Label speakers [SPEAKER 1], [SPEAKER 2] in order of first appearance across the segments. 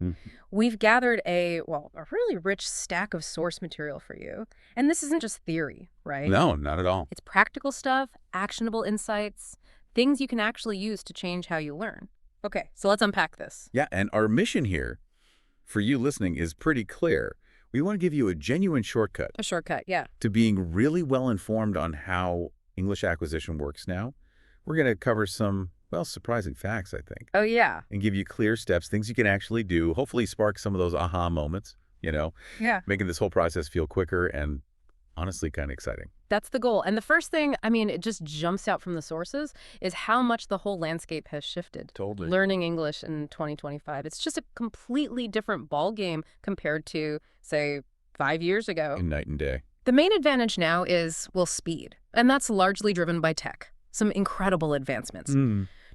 [SPEAKER 1] Mhm.
[SPEAKER 2] We've gathered a really rich stack of source material for you. And this isn't just theory, right?
[SPEAKER 1] No, not at all.
[SPEAKER 2] It's practical stuff, actionable insights, things you can actually use to change how you learn. Okay, so let's unpack this.
[SPEAKER 1] Yeah, and our mission here for you listening is pretty clear. We want to give you a genuine shortcut
[SPEAKER 2] A shortcut, yeah.
[SPEAKER 1] to being really well informed on how English acquisition works now. We're going to cover some, well, surprising facts, I think,
[SPEAKER 2] Oh, yeah.
[SPEAKER 1] and give you clear steps, things you can actually do, hopefully spark some of those aha moments,
[SPEAKER 2] Yeah.
[SPEAKER 1] making this whole process feel quicker and honestly kind of exciting.
[SPEAKER 2] That's the goal. And the first thing, it just jumps out from the sources, is how much the whole landscape has shifted.
[SPEAKER 1] Totally.
[SPEAKER 2] Learning English in 2025. It's just a completely different ballgame compared to, say, 5 years ago.
[SPEAKER 1] Night and day.
[SPEAKER 2] The main advantage now is, well, speed. And that's largely driven by tech. Some incredible advancements.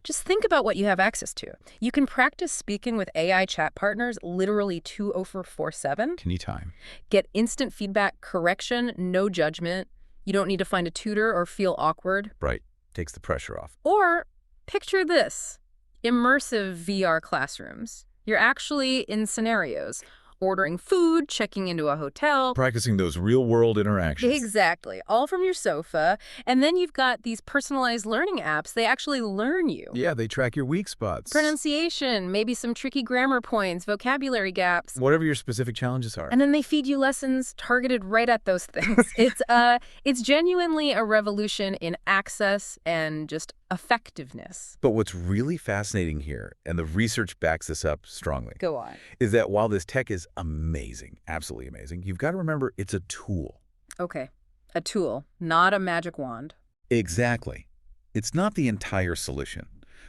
[SPEAKER 2] Just think about what you have access to. You can practice speaking with AI chat partners literally 24/7.
[SPEAKER 1] Anytime.
[SPEAKER 2] Get instant feedback, correction, no judgment. You don't need to find a tutor or feel awkward.
[SPEAKER 1] Right. Takes the pressure off.
[SPEAKER 2] Or picture this, immersive VR classrooms. You're actually in scenarios, ordering food, checking into a hotel.
[SPEAKER 1] Practicing those real-world interactions.
[SPEAKER 2] Exactly, all from your sofa. And then you've got these personalized learning apps. They actually learn you.
[SPEAKER 1] Yeah, they track your weak spots.
[SPEAKER 2] Pronunciation, maybe some tricky grammar points, vocabulary gaps.
[SPEAKER 1] Whatever your specific challenges are.
[SPEAKER 2] And then they feed you lessons targeted right at those things. It's genuinely a revolution in access and just effectiveness.
[SPEAKER 1] But what's really fascinating here, and the research backs this up strongly,
[SPEAKER 2] Go on.
[SPEAKER 1] is that while this tech is amazing, absolutely amazing, you've got to remember it's a tool.
[SPEAKER 2] Okay, a tool, not a magic wand.
[SPEAKER 1] Exactly. It's not the entire solution.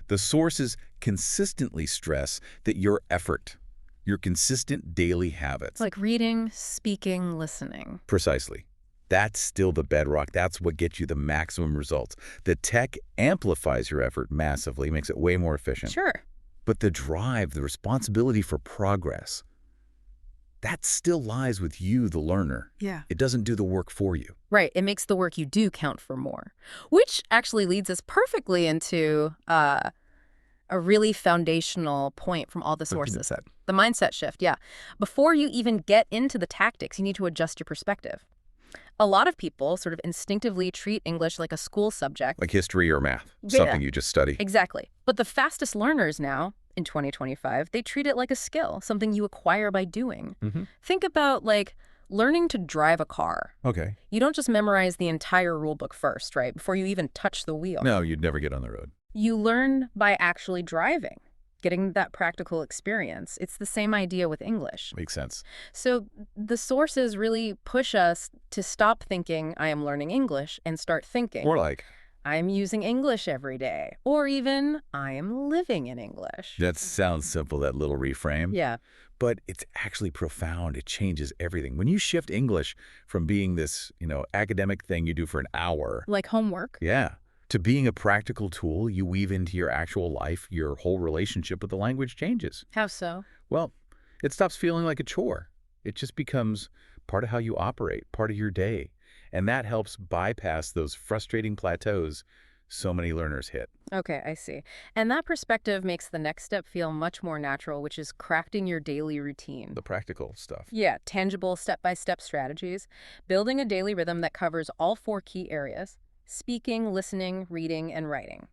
[SPEAKER 1] The sources consistently stress that your effort, your consistent daily habits.
[SPEAKER 2] Like reading, speaking, listening.
[SPEAKER 1] Precisely. That's still the bedrock. That's what gets you the maximum results. The tech amplifies your effort massively, makes it way more efficient.
[SPEAKER 2] Sure.
[SPEAKER 1] But the drive, the responsibility for progress, that still lies with you, the learner.
[SPEAKER 2] Yeah.
[SPEAKER 1] It doesn't do the work for you.
[SPEAKER 2] Right, it makes the work you do count for more. Which actually leads us perfectly into a really foundational point from all the sources. The mindset shift, yeah. Before you even get into the tactics, you need to adjust your perspective. A lot of people sort of instinctively treat English like a school subject.
[SPEAKER 1] Like history or math,
[SPEAKER 2] Yeah.
[SPEAKER 1] something you just study.
[SPEAKER 2] Exactly. But the fastest learners now, in 2025, they treat it like a skill, something you acquire by doing. Think about, like, learning to drive a car.
[SPEAKER 1] Okay.
[SPEAKER 2] You don't just memorize the entire rule book first, right, before you even touch the wheel.
[SPEAKER 1] No, you'd never get on the road.
[SPEAKER 2] You learn by actually driving, getting that practical experience. It's the same idea with English.
[SPEAKER 1] Makes sense.
[SPEAKER 2] So the sources really push us to stop thinking, I am learning English, and start thinking,
[SPEAKER 1] Or like,
[SPEAKER 2] I'm using English every day. Or even, I am living in English.
[SPEAKER 1] that sounds simple, that little reframe.
[SPEAKER 2] Yeah.
[SPEAKER 1] But it's actually profound. It changes everything. When you shift English from being this, academic thing you do for an hour,
[SPEAKER 2] Like homework.
[SPEAKER 1] yeah, to being a practical tool you weave into your actual life, your whole relationship with the language changes.
[SPEAKER 2] How so?
[SPEAKER 1] Well, it stops feeling like a chore. It just becomes part of how you operate, part of your day. And that helps bypass those frustrating plateaus so many learners hit.
[SPEAKER 2] Okay, I see. And that perspective makes the next step feel much more natural, which is crafting your daily routine.
[SPEAKER 1] The practical stuff.
[SPEAKER 2] Yeah, tangible step-by-step strategies. Building a daily rhythm that covers all 4 key areas: speaking, listening, reading, and writing.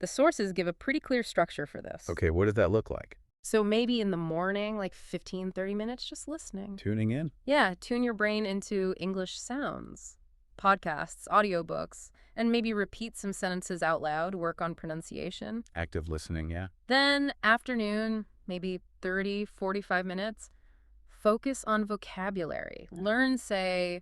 [SPEAKER 2] The sources give a pretty clear structure for this.
[SPEAKER 1] Okay, what does that look like?
[SPEAKER 2] So maybe in the morning, like 15, 30 minutes, just listening.
[SPEAKER 1] Tuning in.
[SPEAKER 2] Yeah, tune your brain into English sounds, podcasts, audiobooks, and maybe repeat some sentences out loud, work on pronunciation.
[SPEAKER 1] Active listening, yeah.
[SPEAKER 2] Then afternoon, maybe 30, 45 minutes, focus on vocabulary. Learn, say,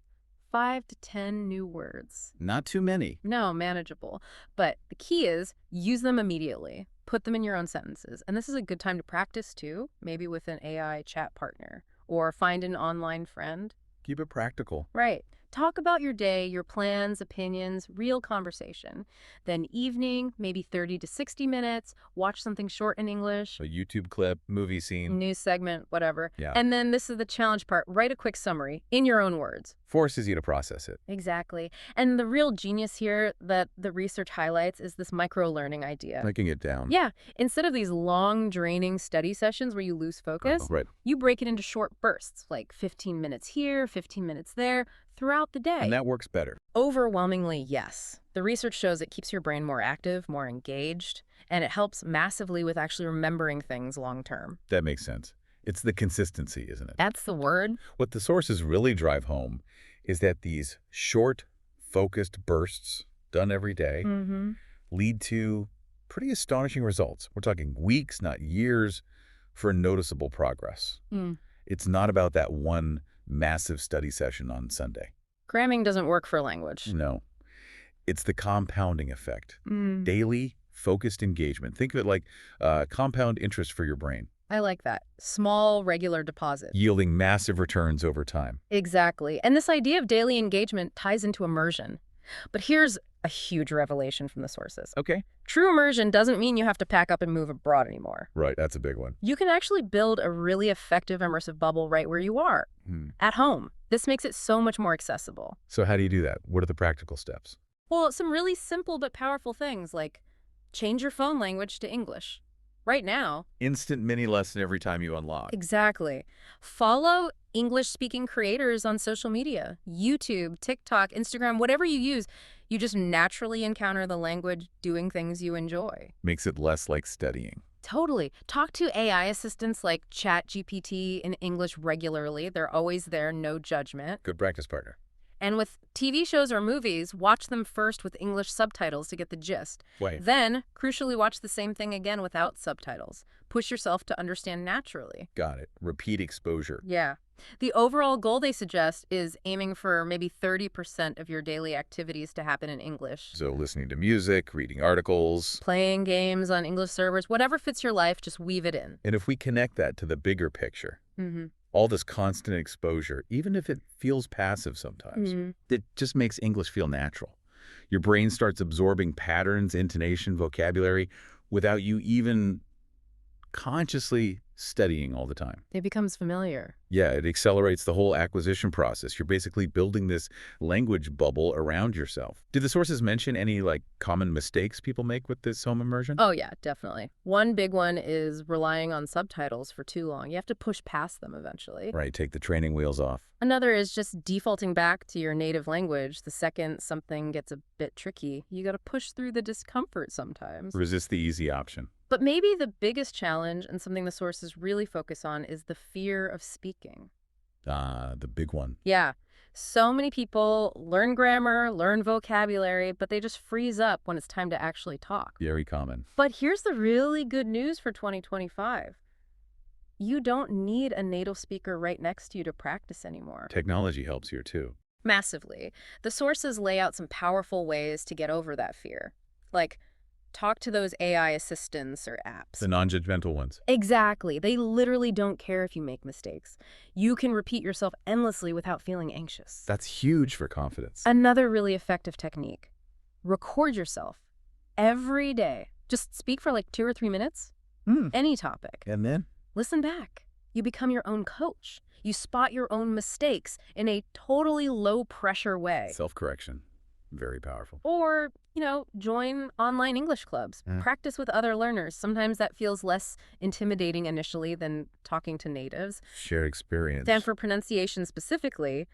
[SPEAKER 2] 5 to 10 new words.
[SPEAKER 1] Not too many.
[SPEAKER 2] No, manageable. But the key is use them immediately. Put them in your own sentences. And this is a good time to practice too, maybe with an AI chat partner or find an online friend.
[SPEAKER 1] Keep it practical.
[SPEAKER 2] Right. Talk about your day, your plans, opinions, real conversation. Then evening, maybe 30 to 60 minutes, watch something short in English,
[SPEAKER 1] A YouTube clip, movie scene.
[SPEAKER 2] news segment, whatever.
[SPEAKER 1] Yeah.
[SPEAKER 2] And then this is the challenge part. Write a quick summary in your own words.
[SPEAKER 1] Forces you to process it.
[SPEAKER 2] Exactly. And the real genius here that the research highlights is this micro-learning idea.
[SPEAKER 1] Breaking it down.
[SPEAKER 2] Yeah. Instead of these long, draining study sessions where you lose focus,
[SPEAKER 1] Right.
[SPEAKER 2] you break it into short bursts, like 15 minutes here, 15 minutes there, throughout the day.
[SPEAKER 1] And that works better.
[SPEAKER 2] Overwhelmingly, yes. The research shows it keeps your brain more active, more engaged, and it helps massively with actually remembering things long term.
[SPEAKER 1] That makes sense. It's the consistency, isn't it?
[SPEAKER 2] That's the word.
[SPEAKER 1] What the sources really drive home is that these short, focused bursts done every day lead to pretty astonishing results. We're talking weeks, not years, for noticeable progress. It's not about that one massive study session on Sunday.
[SPEAKER 2] Cramming doesn't work for language.
[SPEAKER 1] No. It's the compounding effect. Daily, focused engagement. Think of it like compound interest for your brain.
[SPEAKER 2] I like that. Small, regular deposit.
[SPEAKER 1] Yielding massive returns over time.
[SPEAKER 2] Exactly. And this idea of daily engagement ties into immersion. But here's a huge revelation from the sources.
[SPEAKER 1] Okay.
[SPEAKER 2] True immersion doesn't mean you have to pack up and move abroad anymore.
[SPEAKER 1] Right, that's a big one.
[SPEAKER 2] You can actually build a really effective immersive bubble right where you are, at home. This makes it so much more accessible.
[SPEAKER 1] So how do you do that? What are the practical steps?
[SPEAKER 2] Well, some really simple but powerful things like change your phone language to English. Right now.
[SPEAKER 1] Instant mini lesson every time you unlock.
[SPEAKER 2] Exactly. Follow English-speaking creators on social media. YouTube, TikTok, Instagram, whatever you use. You just naturally encounter the language doing things you enjoy.
[SPEAKER 1] Makes it less like studying.
[SPEAKER 2] Totally. Talk to AI assistants like ChatGPT in English regularly. They're always there, no judgment.
[SPEAKER 1] Good practice partner.
[SPEAKER 2] And with TV shows or movies, watch them first with English subtitles to get the gist.
[SPEAKER 1] Wait.
[SPEAKER 2] Then, crucially, watch the same thing again without subtitles. Push yourself to understand naturally.
[SPEAKER 1] Got it. Repeat exposure.
[SPEAKER 2] Yeah. The overall goal they suggest is aiming for maybe 30% of your daily activities to happen in English.
[SPEAKER 1] So listening to music, reading articles.
[SPEAKER 2] Playing games on English servers, whatever fits your life, just weave it in.
[SPEAKER 1] And if we connect that to the bigger picture, all this constant exposure, even if it feels passive sometimes, it just makes English feel natural. Your brain starts absorbing patterns, intonation, vocabulary, without you even consciously studying all the time.
[SPEAKER 2] It becomes familiar.
[SPEAKER 1] Yeah, it accelerates the whole acquisition process. You're basically building this language bubble around yourself. Did the sources mention any, common mistakes people make with this home immersion?
[SPEAKER 2] Oh, yeah, definitely. One big one is relying on subtitles for too long. You have to push past them eventually.
[SPEAKER 1] Right, take the training wheels off.
[SPEAKER 2] Another is just defaulting back to your native language. The second something gets a bit tricky, you got to push through the discomfort sometimes.
[SPEAKER 1] Resist the easy option.
[SPEAKER 2] But maybe the biggest challenge, and something the sources really focus on, is the fear of speaking.
[SPEAKER 1] The big one.
[SPEAKER 2] Yeah. So many people learn grammar, learn vocabulary, but they just freeze up when it's time to actually talk.
[SPEAKER 1] Very common.
[SPEAKER 2] But here's the really good news for 2025. You don't need a native speaker right next to you to practice anymore.
[SPEAKER 1] Technology helps here, too.
[SPEAKER 2] Massively. The sources lay out some powerful ways to get over that fear. Like, talk to those AI assistants or apps.
[SPEAKER 1] The non-judgmental ones.
[SPEAKER 2] Exactly. They literally don't care if you make mistakes. You can repeat yourself endlessly without feeling anxious.
[SPEAKER 1] That's huge for confidence.
[SPEAKER 2] Another really effective technique. Record yourself every day. Just speak for 2 or 3 minutes. Any topic.
[SPEAKER 1] And then?
[SPEAKER 2] Listen back. You become your own coach. You spot your own mistakes in a totally low-pressure way.
[SPEAKER 1] Self-correction. Very powerful.
[SPEAKER 2] Or, join online English clubs. Practice with other learners. Sometimes that feels less intimidating initially than talking to natives.
[SPEAKER 1] Shared experience.
[SPEAKER 2] And for pronunciation specifically,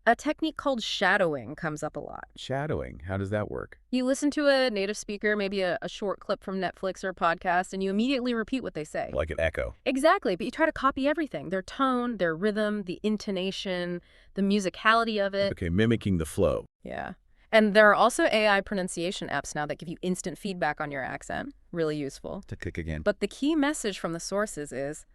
[SPEAKER 2] a technique called shadowing comes up a lot.
[SPEAKER 1] Shadowing. How does that work?
[SPEAKER 2] You listen to a native speaker, maybe a short clip from Netflix or a podcast, and you immediately repeat what they say.
[SPEAKER 1] Like an echo.
[SPEAKER 2] Exactly, but you try to copy everything. Their tone, their rhythm, the intonation, the musicality of it.
[SPEAKER 1] Okay, mimicking the flow.
[SPEAKER 2] Yeah. And there are also AI pronunciation apps now that give you instant feedback on your accent. Really useful.
[SPEAKER 1] To click again.
[SPEAKER 2] But the key message from the sources is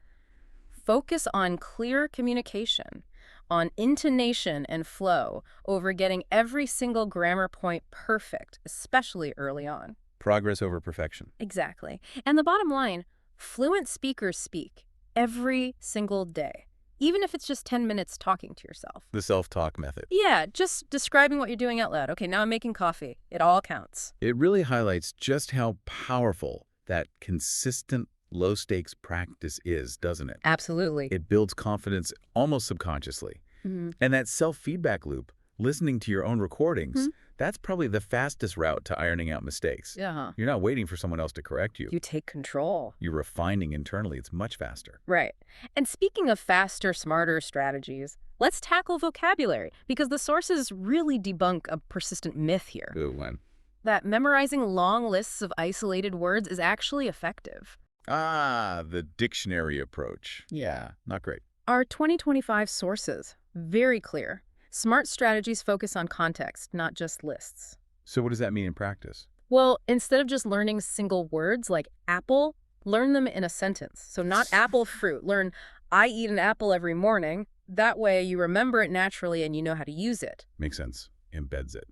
[SPEAKER 2] focus on clear communication, on intonation and flow, over getting every single grammar point perfect, especially early on.
[SPEAKER 1] Progress over perfection.
[SPEAKER 2] Exactly. And the bottom line, fluent speakers speak every single day. Even if it's just 10 minutes talking to yourself.
[SPEAKER 1] The self-talk method.
[SPEAKER 2] Yeah, just describing what you're doing out loud. Okay, now I'm making coffee. It all counts.
[SPEAKER 1] It really highlights just how powerful that consistent low-stakes practice is, doesn't it?
[SPEAKER 2] Absolutely.
[SPEAKER 1] It builds confidence almost subconsciously. And that self-feedback loop, listening to your own recordings, that's probably the fastest route to ironing out mistakes.
[SPEAKER 2] Yeah.
[SPEAKER 1] You're not waiting for someone else to correct you.
[SPEAKER 2] You take control.
[SPEAKER 1] You're refining internally. It's much faster.
[SPEAKER 2] Right. And speaking of faster, smarter strategies, let's tackle vocabulary, because the sources really debunk a persistent myth here.
[SPEAKER 1] Ooh, when?
[SPEAKER 2] That memorizing long lists of isolated words is actually effective.
[SPEAKER 1] Ah, the dictionary approach. Yeah, not great.
[SPEAKER 2] Our 2025 sources, very clear. Smart strategies focus on context, not just lists.
[SPEAKER 1] So what does that mean in practice?
[SPEAKER 2] Well, instead of just learning single words like apple, learn them in a sentence. So not apple fruit. Learn, I eat an apple every morning. That way you remember it naturally and you know how to use it.
[SPEAKER 1] Makes sense. Embeds it.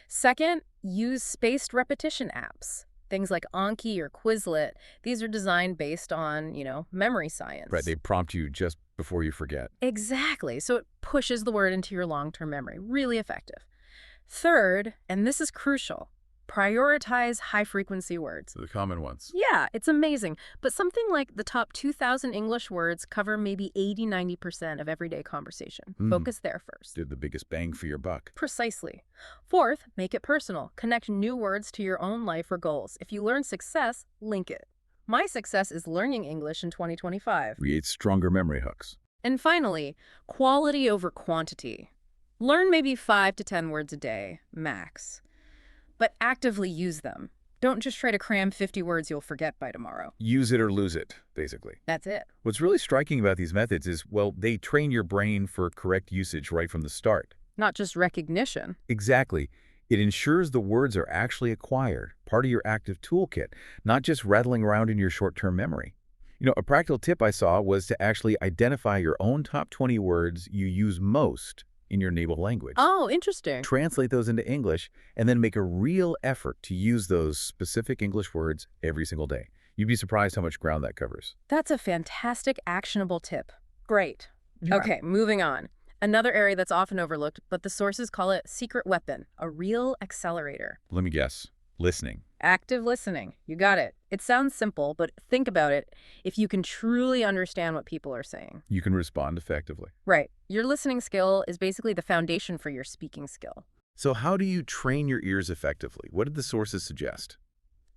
[SPEAKER 2] Second, use spaced repetition apps. Things like Anki or Quizlet. These are designed based on, memory science.
[SPEAKER 1] Right, they prompt you just before you forget.
[SPEAKER 2] Exactly. So it pushes the word into your long-term memory. Really effective. Third, and this is crucial, prioritize high-frequency words.
[SPEAKER 1] The common ones.
[SPEAKER 2] Yeah, it's amazing. But something like the top 2,000 English words cover maybe 80–90% of everyday conversation. Focus there first.
[SPEAKER 1] Did the biggest bang for your buck.
[SPEAKER 2] Precisely. Fourth, make it personal. Connect new words to your own life or goals. If you learn success, link it. My success is learning English in 2025.
[SPEAKER 1] Create stronger memory hooks.
[SPEAKER 2] And finally, quality over quantity. Learn maybe 5 to 10 words a day, max. But actively use them. Don't just try to cram 50 words you'll forget by tomorrow.
[SPEAKER 1] Use it or lose it, basically.
[SPEAKER 2] That's it.
[SPEAKER 1] What's really striking about these methods is, well, they train your brain for correct usage right from the start.
[SPEAKER 2] Not just recognition.
[SPEAKER 1] Exactly. It ensures the words are actually acquired, part of your active toolkit, not just rattling around in your short-term memory. A practical tip I saw was to actually identify your own top 20 words you use most in your native language.
[SPEAKER 2] Oh, interesting.
[SPEAKER 1] Translate those into English, and then make a real effort to use those specific English words every single day. You'd be surprised how much ground that covers.
[SPEAKER 2] That's a fantastic, actionable tip. Great.
[SPEAKER 1] Yeah.
[SPEAKER 2] Okay, moving on. Another area that's often overlooked, but the sources call it secret weapon, a real accelerator.
[SPEAKER 1] Let me guess. Listening.
[SPEAKER 2] Active listening. You got it. It sounds simple, but think about it. If you can truly understand what people are saying.
[SPEAKER 1] You can respond effectively.
[SPEAKER 2] Right. Your listening skill is basically the foundation for your speaking skill.
[SPEAKER 1] So how do you train your ears effectively? What did the sources suggest?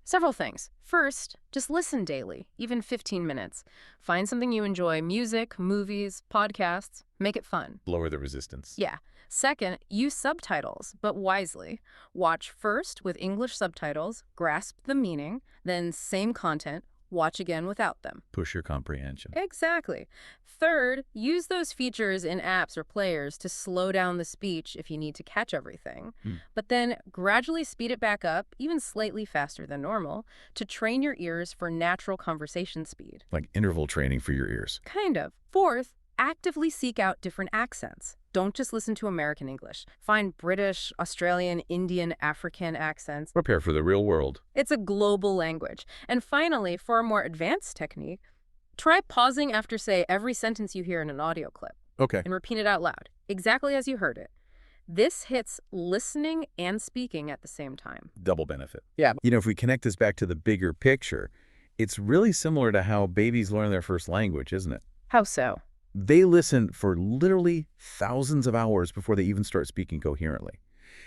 [SPEAKER 2] Several things. First, just listen daily, even 15 minutes. Find something you enjoy, music, movies, podcasts. Make it fun.
[SPEAKER 1] Lower the resistance.
[SPEAKER 2] Yeah. Second, use subtitles, but wisely. Watch first with English subtitles, grasp the meaning, then same content, watch again without them.
[SPEAKER 1] Push your comprehension.
[SPEAKER 2] Exactly. Third, use those features in apps or players to slow down the speech if you need to catch everything. But then gradually speed it back up, even slightly faster than normal, to train your ears for natural conversation speed.
[SPEAKER 1] Like interval training for your ears.
[SPEAKER 2] Kind of. Fourth, actively seek out different accents. Don't just listen to American English. Find British, Australian, Indian, African accents.
[SPEAKER 1] Prepare for the real world.
[SPEAKER 2] It's a global language. And finally, for a more advanced technique, try pausing after, say, every sentence you hear in an audio clip.
[SPEAKER 1] Okay.
[SPEAKER 2] And repeat it out loud, exactly as you heard it. This hits listening and speaking at the same time.
[SPEAKER 1] Double benefit. Yeah. If we connect this back to the bigger picture, it's really similar to how babies learn their first language, isn't it?
[SPEAKER 2] How so?
[SPEAKER 1] They listen for literally thousands of hours before they even start speaking coherently.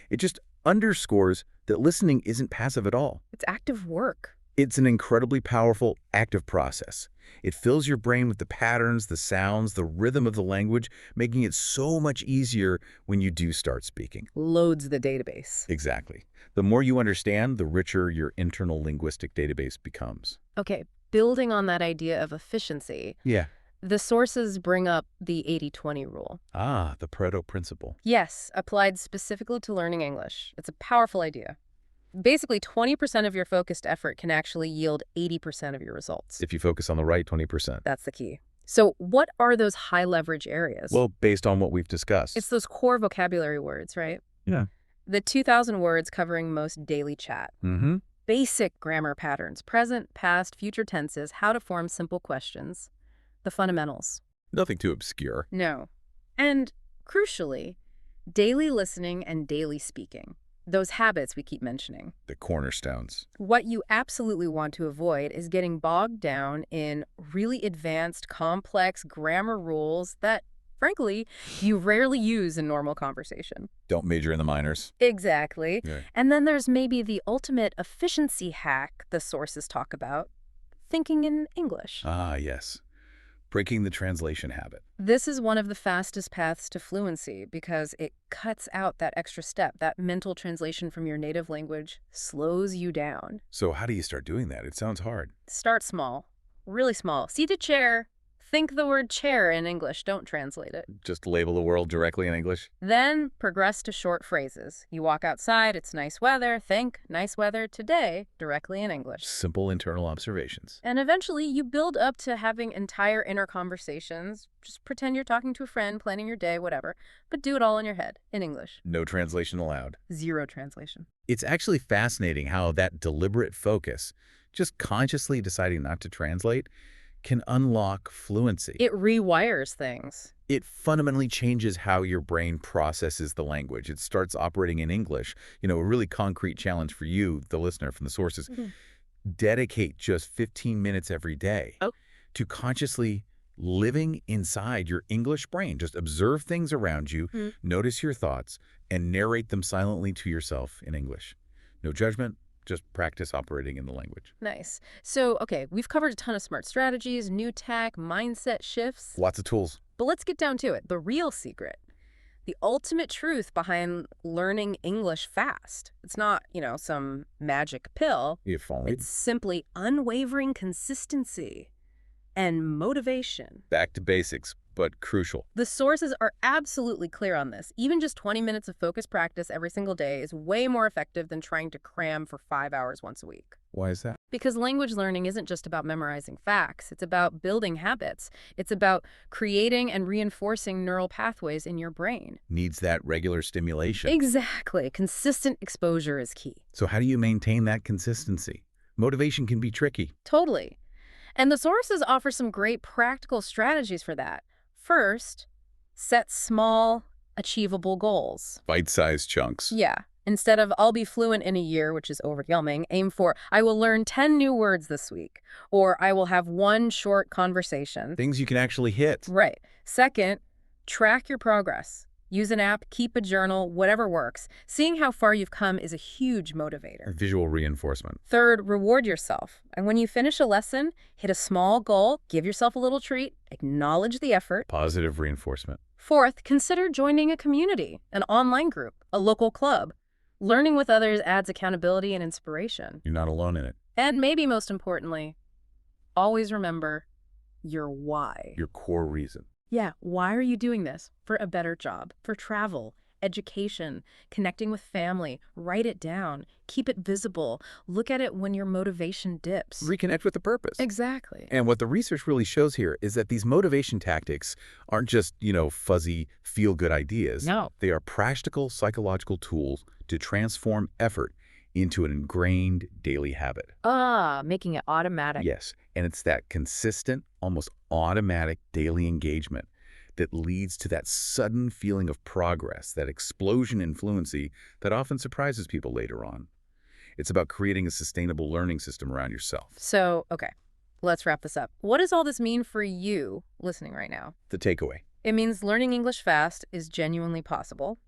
[SPEAKER 1] It just underscores that listening isn't passive at all.
[SPEAKER 2] It's active work.
[SPEAKER 1] It's an incredibly powerful, active process. It fills your brain with the patterns, the sounds, the rhythm of the language, making it so much easier when you do start speaking.
[SPEAKER 2] Loads the database.
[SPEAKER 1] Exactly. The more you understand, the richer your internal linguistic database becomes.
[SPEAKER 2] Okay, building on that idea of efficiency.
[SPEAKER 1] Yeah.
[SPEAKER 2] The sources bring up the 80-20 rule.
[SPEAKER 1] Ah, the Pareto principle.
[SPEAKER 2] Yes, applied specifically to learning English. It's a powerful idea. Basically, 20% of your focused effort can actually yield 80% of your results.
[SPEAKER 1] If you focus on the right 20%.
[SPEAKER 2] That's the key. So what are those high leverage areas?
[SPEAKER 1] Well, based on what we've discussed.
[SPEAKER 2] It's those core vocabulary words, right?
[SPEAKER 1] Yeah.
[SPEAKER 2] The 2,000 words covering most daily chat.
[SPEAKER 1] Mm-hmm.
[SPEAKER 2] Basic grammar patterns, present, past, future tenses, how to form simple questions. The fundamentals.
[SPEAKER 1] Nothing too obscure.
[SPEAKER 2] No. And crucially, daily listening and daily speaking. Those habits we keep mentioning.
[SPEAKER 1] The cornerstones.
[SPEAKER 2] What you absolutely want to avoid is getting bogged down in really advanced, complex grammar rules that frankly, you rarely use in normal conversation.
[SPEAKER 1] Don't major in the minors.
[SPEAKER 2] Exactly.
[SPEAKER 1] Yeah.
[SPEAKER 2] And then there's maybe the ultimate efficiency hack the sources talk about, thinking in English.
[SPEAKER 1] Ah, yes. Breaking the translation habit.
[SPEAKER 2] This is one of the fastest paths to fluency because it cuts out that extra step. That mental translation from your native language slows you down.
[SPEAKER 1] So how do you start doing that? It sounds hard.
[SPEAKER 2] Start small, really small. Seated chair. Think the word chair in English. Don't translate it.
[SPEAKER 1] Just label the world directly in English?
[SPEAKER 2] Then progress to short phrases. You walk outside, it's nice weather. Think, nice weather today, directly in English.
[SPEAKER 1] Simple internal observations.
[SPEAKER 2] And eventually you build up to having entire inner conversations. Just pretend you're talking to a friend, planning your day, whatever. But do it all in your head, in English.
[SPEAKER 1] No translation allowed.
[SPEAKER 2] Zero translation.
[SPEAKER 1] It's actually fascinating how that deliberate focus, just consciously deciding not to translate, can unlock fluency.
[SPEAKER 2] It rewires things.
[SPEAKER 1] It fundamentally changes how your brain processes the language. It starts operating in English. A really concrete challenge for you, the listener from the sources. Dedicate just 15 minutes every day to consciously living inside your English brain. Just observe things around you, notice your thoughts, and narrate them silently to yourself in English. No judgment. Just practice operating in the language.
[SPEAKER 2] Nice. So, okay, we've covered a ton of smart strategies, new tech, mindset shifts.
[SPEAKER 1] Lots of tools.
[SPEAKER 2] But let's get down to it. The real secret. The ultimate truth behind learning English fast. It's not, some magic pill.
[SPEAKER 1] If only.
[SPEAKER 2] It's simply unwavering consistency and motivation.
[SPEAKER 1] Back to basics, but crucial.
[SPEAKER 2] The sources are absolutely clear on this. Even just 20 minutes of focused practice every single day is way more effective than trying to cram for 5 hours once a week.
[SPEAKER 1] Why is that?
[SPEAKER 2] Because language learning isn't just about memorizing facts. It's about building habits. It's about creating and reinforcing neural pathways in your brain.
[SPEAKER 1] Needs that regular stimulation.
[SPEAKER 2] Exactly. Consistent exposure is key.
[SPEAKER 1] So how do you maintain that consistency? Motivation can be tricky.
[SPEAKER 2] Totally. And the sources offer some great practical strategies for that. First, set small, achievable goals.
[SPEAKER 1] Bite-sized chunks.
[SPEAKER 2] Yeah. Instead of, I'll be fluent in a year, which is overwhelming, aim for, I will learn 10 new words this week, or I will have one short conversation.
[SPEAKER 1] Things you can actually hit.
[SPEAKER 2] Right. Second, track your progress. Use an app, keep a journal, whatever works. Seeing how far you've come is a huge motivator.
[SPEAKER 1] Visual reinforcement.
[SPEAKER 2] Third, reward yourself. And when you finish a lesson, hit a small goal, give yourself a little treat, acknowledge the effort.
[SPEAKER 1] Positive reinforcement.
[SPEAKER 2] Fourth, consider joining a community, an online group, a local club. Learning with others adds accountability and inspiration.
[SPEAKER 1] You're not alone in it.
[SPEAKER 2] And maybe most importantly, always remember your why.
[SPEAKER 1] Your core reason.
[SPEAKER 2] Yeah, why are you doing this? For a better job, for travel, education, connecting with family. Write it down. Keep it visible. Look at it when your motivation dips.
[SPEAKER 1] Reconnect with the purpose.
[SPEAKER 2] Exactly.
[SPEAKER 1] And what the research really shows here is that these motivation tactics aren't just, fuzzy, feel-good ideas.
[SPEAKER 2] No.
[SPEAKER 1] They are practical psychological tools to transform effort into an ingrained daily habit.
[SPEAKER 2] Making it automatic.
[SPEAKER 1] Yes, and it's that consistent, almost automatic daily engagement that leads to that sudden feeling of progress, that explosion in fluency that often surprises people later on. It's about creating a sustainable learning system around yourself.
[SPEAKER 2] So, okay, let's wrap this up. What does all this mean for you listening right now?
[SPEAKER 1] The takeaway.
[SPEAKER 2] It means learning English fast is genuinely possible.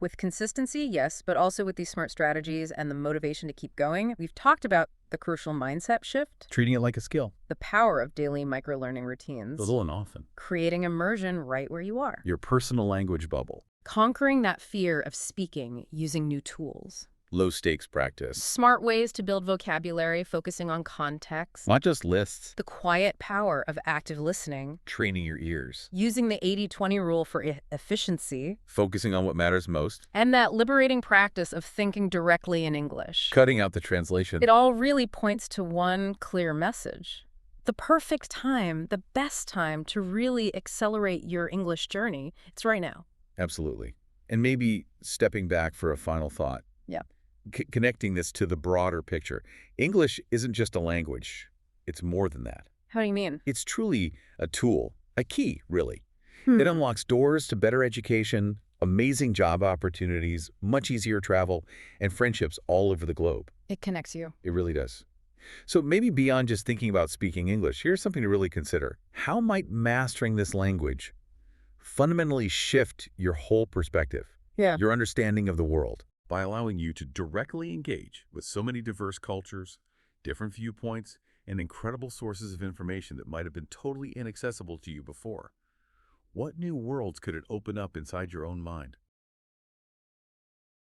[SPEAKER 2] With consistency, yes, but also with these smart strategies and the motivation to keep going. We've talked about the crucial mindset shift,
[SPEAKER 1] Treating it like a skill.
[SPEAKER 2] the power of daily micro-learning routines,
[SPEAKER 1] Little and often.
[SPEAKER 2] creating immersion right where you are,
[SPEAKER 1] Your personal language bubble.
[SPEAKER 2] conquering that fear of speaking using new tools,
[SPEAKER 1] Low-stakes practice.
[SPEAKER 2] smart ways to build vocabulary, focusing on context,
[SPEAKER 1] Not just lists.
[SPEAKER 2] the quiet power of active listening,
[SPEAKER 1] Training your ears.
[SPEAKER 2] using the 80-20 rule for efficiency,
[SPEAKER 1] Focusing on what matters most.
[SPEAKER 2] and that liberating practice of thinking directly in English.
[SPEAKER 1] Cutting out the translation.
[SPEAKER 2] It all really points to one clear message. The perfect time, the best time to really accelerate your English journey, it's right now.
[SPEAKER 1] Absolutely. And maybe stepping back for a final thought.
[SPEAKER 2] Yeah.
[SPEAKER 1] Connecting this to the broader picture. English isn't just a language. It's more than that.
[SPEAKER 2] How do you mean?
[SPEAKER 1] It's truly a tool, a key, really. It unlocks doors to better education, amazing job opportunities, much easier travel, and friendships all over the globe.
[SPEAKER 2] It connects you.
[SPEAKER 1] It really does. So maybe beyond just thinking about speaking English, here's something to really consider. How might mastering this language fundamentally shift your whole perspective,
[SPEAKER 2] Yeah.
[SPEAKER 1] your understanding of the world.
[SPEAKER 3] By allowing you to directly engage with so many diverse cultures, different viewpoints, and incredible sources of information that might have been totally inaccessible to you before. What new worlds could it open up inside your own mind?